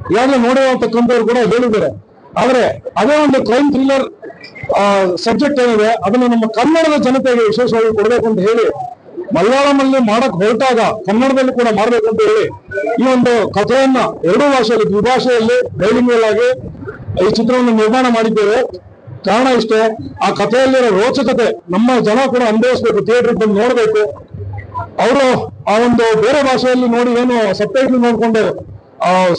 ಈಗಾಗಲೇ ನೋಡಿರತಕ್ಕಂಥವ್ರು ಕೂಡ ಹೇಳಿದ್ದಾರೆ. ಆದ್ರೆ ಅದೇ ಒಂದು ಕ್ರೈಮ್ ಥ್ರಿಲ್ಲರ್ ಸಬ್ಜೆಕ್ಟ್ ಏನಿದೆ ಅದನ್ನು ನಮ್ಮ ಕನ್ನಡದ ಜನತೆಗೆ ವಿಶೇಷವಾಗಿ ಕೊಡಬೇಕು ಅಂತ ಹೇಳಿ ಮಲಯಾಳಂ ಅಲ್ಲಿ ಮಾಡಕ್ ಹೊರಟಾಗ ಕನ್ನಡದಲ್ಲಿ ಕೂಡ ಮಾಡ್ಬೇಕು ಅಂತ ಹೇಳಿ ಈ ಒಂದು ಕಥೆಯನ್ನ ಎರಡೂ ಭಾಷೆಯಲ್ಲಿ ದ್ವಿಭಾಷೆಯಲ್ಲಿ ಬೈಲಿಂಗ್ವಲ್ ಆಗಿ ಈ ಚಿತ್ರವನ್ನು ನಿರ್ಮಾಣ ಮಾಡಿದ್ದೇವೆ. ಕಾರಣ ಇಷ್ಟೇ, ಆ ಕಥೆಯಲ್ಲಿರೋ ರೋಚಕತೆ ನಮ್ಮ ಜನ ಕೂಡ ಅನುಭವಿಸ್ಬೇಕು, ಥಿಯೇಟರ್ ಬಂದು ನೋಡ್ಬೇಕು. ಅವರು ಆ ಒಂದು ಬೇರೆ ಭಾಷೆಯಲ್ಲಿ ನೋಡಿ ಏನು ಸಬ್ಟೈಟಲ್ ನೋಡ್ಕೊಂಡು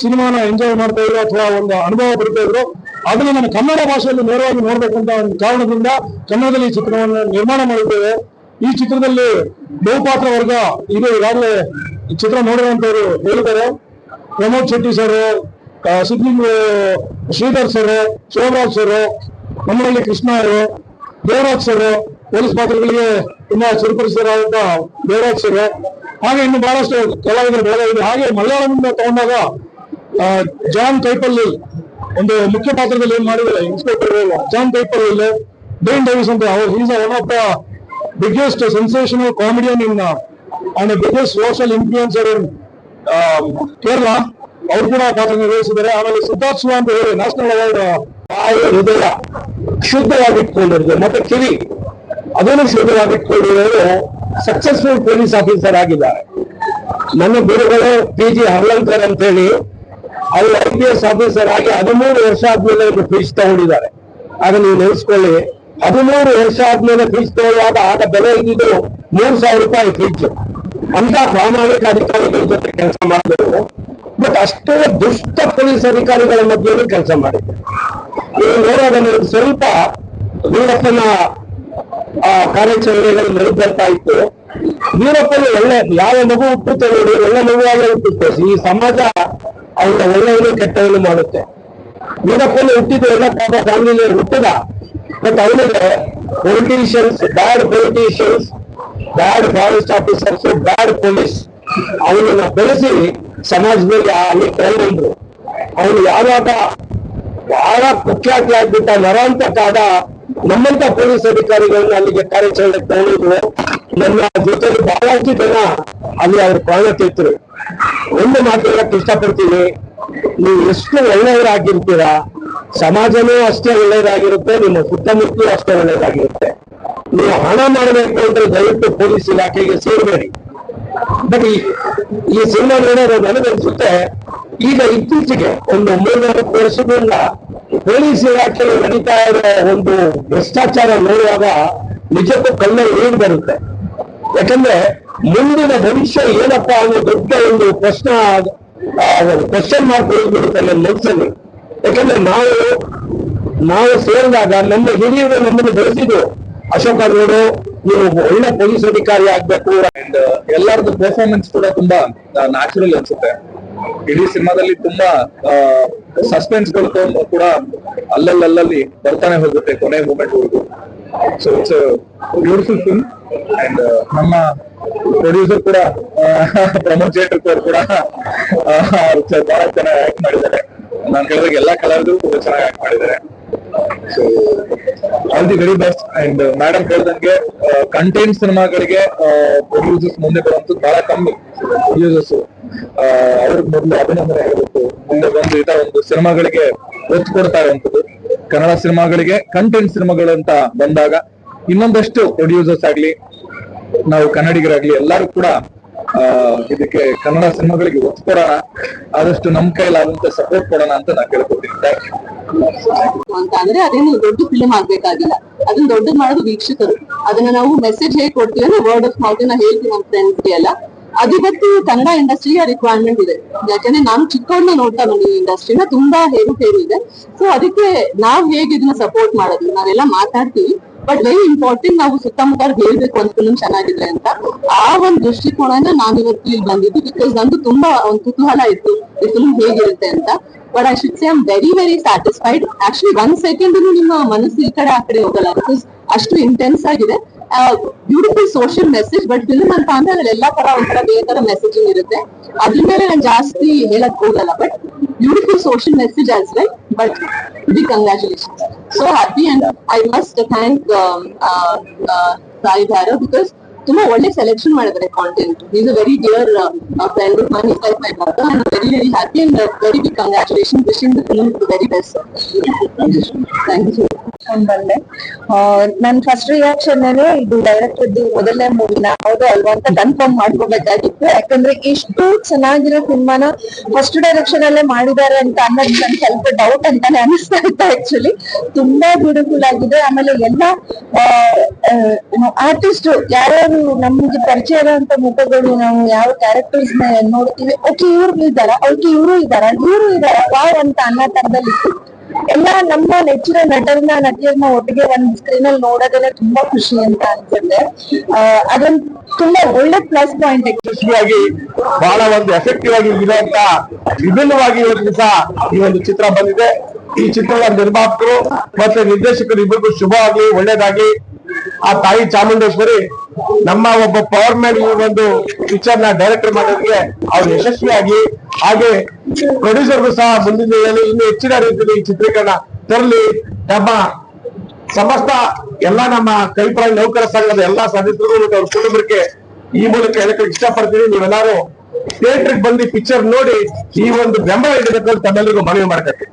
ಸಿನಿಮಾನ ಎಂಜಾಯ್ ಮಾಡ್ತಾ ಇದ್ರು ಅಥವಾ ಒಂದು ಅನುಭವ ಪಡ್ತಾ ಇದ್ರು, ಅದನ್ನ ನಮ್ಮ ಕನ್ನಡ ಭಾಷೆಯಲ್ಲಿ ನೇರವಾಗಿ ನೋಡ್ಬೇಕಂತ ಒಂದು ಕಾರಣದಿಂದ ಕನ್ನಡದಲ್ಲಿ ಈ ಚಿತ್ರವನ್ನು ನಿರ್ಮಾಣ ಮಾಡಿದ್ದೇವೆ. ಈ ಚಿತ್ರದಲ್ಲಿ ಬಹುಪಾತ್ರ ವರ್ಗ ಇದು ಈಗಾಗಲೇ ಈ ಚಿತ್ರ ನೋಡುವಂತವ್ರು ಹೇಳಿದ್ದಾರೆ. Pramod Shetty sir, Sidling Sridhar sir, Shivaraj sir, ನಮ್ಮಲ್ಲಿ ಕೃಷ್ಣ ಅವರು, ದೇವರಾಜ್ ಸರ್, ಪೊಲೀಸ್ ಪಾತ್ರಗಳಿಗೆ ತುಂಬಾ ಚಿರಪರಿಚಿತರಾದಂತ ದೇವರಾಜ್ ಸರ್, ಹಾಗೆ ಇನ್ನು ಬಹಳಷ್ಟು ಕಲಾವಿದರು ಬೆಳಗಾಗಿದೆ. ಹಾಗೆ ಮಲಯಾಳದಿಂದ ತಗೊಂಡಾಗ ಜಾನ್ ಕೈಪಲ್ಲಿ ಒಂದು ಮುಖ್ಯ ಪಾತ್ರದಲ್ಲಿ ಏನ್ ಮಾಡಿದ್ದಾರೆ ಇನ್ಸ್ಪೆಕ್ಟರ್ ಜಾನ್ ಕೈಪಲ್ಲಿ, ಡೇನ್ ಡೇವಿಸ್ ಅಂತ ಅವರು is one of the biggest sensational comedian in and biggest social influencer in Kerala, ಅವ್ರು ಕೂಡ ಪಾತ್ರ ನಿರ್ವಹಿಸಿದ್ದಾರೆ. ಆಮೇಲೆ ಸಿದ್ಧಾರ್ಥ್ ಶಿವ ಅಂತ ಹೇಳಿ ನ್ಯಾಷನಲ್ ಅವಾರ್ಡ್. ಹೃದಯ ಶುದ್ಧವಾಗಿಟ್ಕೊಂಡಿರೋದು ಮತ್ತೆ ಕಿವಿ ಅದನ್ನು ಶುದ್ಧವಾಗಿಟ್ಕೊಂಡಿರೋರು ಸಕ್ಸಸ್ಫುಲ್ ಪೊಲೀಸ್ ಆಫೀಸರ್ ಆಗಿದ್ದಾರೆ. ನನ್ನ ಗುರುಗಳು PG ಹರ್ಲಂಕರ್ ಅಂತ ಹೇಳಿ ಅವರು IPS ಆಫೀಸರ್ ಆಗಿ 13 ವರ್ಷ ಆದ್ಮೇಲೆ ಫೀಸ್ ತಗೊಂಡಿದ್ದಾರೆ. ಆಗ ನೀವು ನೆನೆಸ್ಕೊಳ್ಳಿ, 13 ವರ್ಷ ಆದ್ಮೇಲೆ ಫೀಸ್ ತಗೊಳ್ಳುವಾಗ ಆಗ ಬೆಲೆ ಇದ್ದಿದ್ದು 3,000 ರೂಪಾಯಿ ಫೀಸ್. ಅಂತ ಪ್ರಾಮಾಣಿಕ ಅಧಿಕಾರಿಗಳ ಜೊತೆ ಕೆಲಸ ಮಾಡಿದ್ರು. ಬಟ್ ಅಷ್ಟೇ ದುಷ್ಟ ಪೊಲೀಸ್ ಅಧಿಕಾರಿಗಳ ಮಧ್ಯೆ ಕೆಲಸ ಮಾಡಿದ್ರು. ನೀವು ನೋಡುವಾಗ ನನಗೆ ಸ್ವಲ್ಪ ವೀರಪ್ಪನ ಕಾರ್ಯಾಚರಣೆಗಳು ನಡೆದರ್ತಾ ಇತ್ತು. ವೀರಪ್ಪನ ಒಳ್ಳೆ ಯಾವ ಮಗು ಹುಟ್ಟುತ್ತೆ ನೋಡಿ, ಒಳ್ಳೆ ಮಗುವಾಗೇ ಹುಟ್ಟುತ್ತೆ. ಈ ಸಮಾಜ ಅವರ ಒಳ್ಳೆಯನ್ನು ಕೆಟ್ಟವನ್ನು ಮಾಡುತ್ತೆ. ವೀರಪ್ಪನ ಹುಟ್ಟಿದ್ದು ಎಲ್ಲ ಪಾಪ ಫ್ಯಾಮಿಲಿ ಹುಟ್ಟದ. ಬಟ್ ಅವನಿಗೆ ಪೊಲಿಟಿಷಿಯನ್ಸ್, ಬ್ಯಾಡ್ ಪೊಲಿಟಿಷಿಯನ್ಸ್, ಬ್ಯಾಡ್ ಫಾರೆಸ್ಟ್ ಆಫೀಸರ್ಸ್, ಬ್ಯಾಡ್ ಪೊಲೀಸ್ ಅವನನ್ನ ಬೆಳೆಸಿ ಸಮಾಜದಲ್ಲಿ ಅಲ್ಲಿ ಕೆಳಗೊಂಡ್ರು. ಅವನು ಯಾವಾಗ ಬಹಳ ಕುಖ್ಯಾತಿ ಆಗ್ಬಿಟ್ಟ, ನರಾಂತಕಾದ ನಮ್ಮಂತ ಪೊಲೀಸ್ ಅಧಿಕಾರಿಗಳನ್ನ ಅಲ್ಲಿಗೆ ಕಾರ್ಯಾಚರಣೆ ತಗೊಂಡಿದ್ರು. ನನ್ನ ಜೊತೆಲಿ ಬಹಳಷ್ಟು ಜನ ಅಲ್ಲಿ ಅವ್ರ ಪ್ರಾಣ ತೆತ್ತರು. ಒಂದು ಮಾತು ಹೇಳಕ್ ಇಷ್ಟಪಡ್ತೀನಿ, ನೀವು ಎಷ್ಟು ಒಳ್ಳೆಯವರಾಗಿರ್ತೀರಾ, ಸಮಾಜನೂ ಅಷ್ಟೇ ಒಳ್ಳೆಯದಾಗಿರುತ್ತೆ, ನಿಮ್ಮ ಸುತ್ತಮುತ್ತಲೂ ಅಷ್ಟೇ ಒಳ್ಳೆಯದಾಗಿರುತ್ತೆ. ನೀವು ಹಣ ಮಾಡಬೇಕು ಅಂದ್ರೆ ದಯವಿಟ್ಟು ಪೊಲೀಸ್ ಇಲಾಖೆಗೆ ಸೇರಬೇಡಿ. ಬಟ್ ಈ ಸಿನಿಮಾ ನೋಡೋದು ನನಗನ್ಸುತ್ತೆ, ಈಗ ಇತ್ತೀಚೆಗೆ ಒಂದು 3-4 ವರ್ಷದಿಂದ ಪೊಲೀಸ್ ಇಲಾಖೆಯಲ್ಲಿ ನಡೀತಾ ಇರೋ ಒಂದು ಭ್ರಷ್ಟಾಚಾರ ನೋಡುವಾಗ ನಿಜಕ್ಕೂ ಕಣ್ಣ ನೀರು ಬರುತ್ತೆ. ಯಾಕಂದ್ರೆ ಮುಂದಿನ ಭವಿಷ್ಯ ಏನಪ್ಪಾ ಅನ್ನೋ ದೊಡ್ಡ ಒಂದು ಕ್ವಶನ್ ಮಾರ್ಕ್ ಬಿಡುತ್ತೆ ನನ್ನ ಮನಸ್ಸಲ್ಲಿ. ಯಾಕಂದ್ರೆ ನಾವು ಸೇರಿದಾಗ ನಮ್ಮ ಹಿರಿಯರು ನಮ್ಮನ್ನು ಬೆಳೆಸಿದ್ರು, ಅಶೋಕ್ ಅವರು ನೀವು ಒಳ್ಳೆ ಪೊಲೀಸ್ ಅಧಿಕಾರಿ ಆಗ್ಬೇಕು. ಅಂಡ್ ಎಲ್ಲರದ್ದು ಪರ್ಫಾರ್ಮೆನ್ಸ್ ಕೂಡ ತುಂಬಾ ನ್ಯಾಚುರಲ್ ಅನ್ಸುತ್ತೆ. ಇಡೀ ಸಿನಿಮಾದಲ್ಲಿ ತುಂಬಾ ಸಸ್ಪೆನ್ಸ್ ಗಳು ಕೂಡ ಅಲ್ಲಲ್ಲಿ ಬರ್ತಾನೆ ಹೋಗುತ್ತೆ ಕೊನೆ ಮೂಮೆಂಟ್ ವರೆಗೂ. So it's beautiful film. And ನಮ್ಮ ಪ್ರೊಡ್ಯೂಸರ್ ಕೂಡ ಪ್ರಮೋದ್ ಜೇಟರ್ ಕೂಡ ಬಹಳ ಚೆನ್ನಾಗಿ ಆಕ್ಟ್ ಮಾಡಿದ್ದಾರೆ. ನಾನು ಹೇಳಿದಾಗ ಎಲ್ಲಾ ಕಲಾವಿದರು ತುಂಬಾ ಚೆನ್ನಾಗಿ ಆಕ್ಟ್ ಮಾಡಿದ್ದಾರೆ. So all the very best. And madam ಹೇಳ್ದಂಗೆ ಕಂಟೆಂಟ್ ಸಿನಿಮಾಗಳಿಗೆ ಪ್ರೊಡ್ಯೂಸರ್ಸ್ ಮುಂದೆ ಬರುವಂತದ್ದು ಬಹಳ ಕಮ್ಮಿ. ಪ್ರೊಡ್ಯೂಸರ್ಸ್ ಅವ್ರಿಗೆ ಮೊದಲು ಅಭಿನಂದನೆ ಆಗಬೇಕು. ಮುಂದೆ ಬಂದು ಈ ತರ ಒಂದು ಸಿನಿಮಾಗಳಿಗೆ ಒತ್ತು ಕೊಡ್ತಾ ಇರುವಂತದ್ದು. ಕನ್ನಡ ಸಿನಿಮಾಗಳಿಗೆ ಕಂಟೆಂಟ್ ಸಿನಿಮಾಗಳಂತ ಬಂದಾಗ ಇನ್ನೊಂದಷ್ಟು ಪ್ರೊಡ್ಯೂಸರ್ಸ್ ಆಗ್ಲಿ, ನಾವು ಕನ್ನಡಿಗರಾಗ್ಲಿ ಎಲ್ಲರೂ ಕೂಡ ಇದಕ್ಕೆ ಕನ್ನಡ ಸಿನಿಮಾಗಳಿಗೆ ಒತ್ತು ಕೊಡೋಣ, ಆದಷ್ಟು ನಮ್ ಕೈಲಾದಂತ ಸಪೋರ್ಟ್ ಕೊಡೋಣ ಅಂತ ನಾನು ಕೇಳ್ಕೊತೀನಿ. Thank you. ಅಂತ ಅಂದ್ರೆ ಅದೇನು ದೊಡ್ಡ ಫಿಲ್ಮ್ ಆಗ್ಬೇಕಾಗಿಲ್ಲ, ಅದನ್ನ ದೊಡ್ಡದ್ ಮಾಡೋದು ವೀಕ್ಷಕರು. ಅದನ್ನ ನಾವು ಮೆಸೇಜ್ ಹೇಗೆ ಕೊಡ್ತೀವಿ ಅಂದ್ರೆ ವರ್ಡ್ ಆಫ್ ಮೌತ್ ನ ಹೇಳ್ತೀವಿ ನಮ್ಮ ಫ್ರೆಂಡ್ಸ್ಗೆ ಎಲ್ಲ. ಅದು ಇವತ್ತು ಕನ್ನಡ ಇಂಡಸ್ಟ್ರಿಗೆ ರಿಕ್ವೈರ್ಮೆಂಟ್ ಇದೆ. ಯಾಕಂದ್ರೆ ನಾನು ಚಿಕ್ಕವ್ರನ್ನ ನೋಡ್ತಾ ಬಂದಿ ಇಂಡಸ್ಟ್ರಿನ ತುಂಬಾ ಹೇರು ಇದೆ. ಸೊ ಅದಕ್ಕೆ ನಾವ್ ಹೇಗೆ ಇದನ್ನ ಸಪೋರ್ಟ್ ಮಾಡೋದು, ನಾವೆಲ್ಲ ಮಾತಾಡ್ತೀವಿ, ಬಟ್ ವೆರಿ ಇಂಪಾರ್ಟೆಂಟ್ ನಾವು ಸುತ್ತಮುತ್ತ ಹೇಳ್ಬೇಕು ಒಂದು ಫಿಲ್ಮ್ ಚೆನ್ನಾಗಿದೆ ಅಂತ. ಆ ಒಂದು ದೃಷ್ಟಿಕೋನ ನಾನು ಇವತ್ತು ಇಲ್ಲಿ ಬಂದಿದ್ದು. ಬಿಕಾಸ್ ನಂದು ತುಂಬಾ ಒಂದು ಕುತೂಹಲ ಇತ್ತು ಈ ಫಿಲ್ಮ್ ಹೇಗಿರುತ್ತೆ ಅಂತ. But I should say I am very very satisfied. Actually 1 second ನಿಮ್ಮ ಮನಸ್ಸು ಈ ಕಡೆ ಆ ಕಡೆ ಹೋಗಲ್ಲ, ಬಿಕಾಸ್ ಅಷ್ಟು ಇಂಟೆನ್ಸ್ ಆಗಿದೆ. Beautiful social message. But film ಅಂತ ಅಂದ್ರೆ ಅದ್ರಲ್ಲಿ ಎಲ್ಲಾ ತರ ಒಂಥರ ಬೇರೆ ತರ ಮೆಸೇಜಿಂಗ್ ಇರುತ್ತೆ. ಅದ್ರ ಮೇಲೆ ನಾನು ಜಾಸ್ತಿ ಹೇಳಕ್ ಹೋಗಲ್ಲ. But beautiful social message as well. But big congratulations. So happy, and I must thank Sai Bhairav because ತುಂಬಾ ಒಳ್ಳೆ ಸೆಲೆಕ್ಷನ್ ಮಾಡಿದ್ದಾರೆ content. Is a very dear friend of mine, like my brother. I am very very happy and very big congratulation, wishing the film the very best. Thank you. ಬಂದೆ ನನ್ first reaction ಇದು director ಮೊದಲನೇ ಮೂವಿನ ಹೌದು ಅಲ್ವಾ ಅಂತ confirm ಮಾಡ್ಕೋಬೇಕಾಗಿತ್ತು. ಯಾಕಂದ್ರೆ ಇಷ್ಟು ಚೆನ್ನಾಗಿರೋ ಸಿನಿಮಾನ ಫಸ್ಟ್ ಡೈರೆಕ್ಷನ್ ಅಲ್ಲೇ ಮಾಡಿದ್ದಾರೆ ಅಂತ ಅನ್ನೋದು ನನ್ ಸ್ವಲ್ಪ ಡೌಟ್ ಅಂತಾನೆ ಅನಿಸ್ತಾ ಇತ್ತು. ಆಕ್ಚುಲಿ ತುಂಬಾ ಬ್ಯೂಟಿಫುಲ್ ಆಗಿದೆ. ಆಮೇಲೆ ಎಲ್ಲ ಆರ್ಟಿಸ್ಟ್ ಯಾರ್ಯಾರು ನಮ್ಗೆ ಪರಿಚಯ ಇರೋಂತ ಮುಖಗಳು, ನಾವು ಯಾವ ಕ್ಯಾರೆಕ್ಟರ್ಸ್ ನ ನೋಡ್ತೀವಿ, ಓಕೆ ಇವ್ರು ಇದ್ದಾರ, ಓಕೆ ಇವರು ಇದಾರ, ವಾವ್ ಅಂತ ಅನ್ನೋ ತರದಲ್ಲಿ ಎಲ್ಲ ನಮ್ಮ ನೆಚ್ಚಿನ ನಟಿಯರನ್ನ ಒಟ್ಟಿಗೆ ಒಂದ್ ಸ್ಕ್ರೀನ್ ಅಲ್ಲಿ ನೋಡೋದೆಲ್ಲ ತುಂಬಾ ಖುಷಿ ಅಂತ ಅನ್ಸುತ್ತೆ. ಅದೊಂದು ತುಂಬಾ ಒಳ್ಳೆ ಪ್ಲಸ್ ಪಾಯಿಂಟ್. ಯಶಸ್ವಿಯಾಗಿ ಬಹಳ ಒಂದು ಎಫೆಕ್ಟಿವ್ ಆಗಿ ಇರುವಂತ ವಿಭಿನ್ನವಾಗಿ ಇವತ್ತು ದಿವಸ ಈ ಒಂದು ಚಿತ್ರ ಬಂದಿದೆ. ಈ ಚಿತ್ರದ ನಿರ್ಮಾಪಕರು ಮತ್ತೆ ನಿರ್ದೇಶಕರು ಇಬ್ಬರಿಗೂ ಶುಭವಾಗಿ ಒಳ್ಳೇದಾಗಿ ಆ ತಾಯಿ ಚಾಮುಂಡೇಶ್ವರಿ ನಮ್ಮ ಒಬ್ಬ ಪವರ್ ಮ್ಯಾನ್ ಈ ಒಂದು ಪಿಕ್ಚರ್ ನ ಡೈರೆಕ್ಟರ್ ಮಾಡೋದಕ್ಕೆ ಅವ್ರು ಯಶಸ್ವಿಯಾಗಿ, ಹಾಗೆ ಪ್ರೊಡ್ಯೂಸರ್ಗೂ ಸಹ ಮುಂದಿನ ದಿನಗಳಲ್ಲಿ ಇನ್ನು ಹೆಚ್ಚಿನ ರೀತಿಯಲ್ಲಿ ಈ ಚಿತ್ರೀಕರಣ ತರಲಿ. ನಮ್ಮ ಸಮಸ್ತ ಎಲ್ಲ ನಮ್ಮ ಕೈಪರಾಯಿ ನೌಕರ ಸಂಘದ ಎಲ್ಲಾ ಸದಸ್ಯರು ಮತ್ತು ಅವ್ರ ಕುಟುಂಬಕ್ಕೆ ಈ ಮೂಲಕ ಹೇಳಕ್ಕೆ ಇಷ್ಟಪಡ್ತೀನಿ. ನೀವೆಲ್ಲರೂ ಥಿಯೇಟರ್ಗೆ ಬಂದು ಪಿಕ್ಚರ್ ನೋಡಿ ಈ ಒಂದು ಬೆಂಬಲ ನೀಡಬೇಕು ಅಂತ ತಮ್ಮೆಲ್ಲರಿಗೂ ಮನವಿ ಮಾಡ್ತಾರೆ.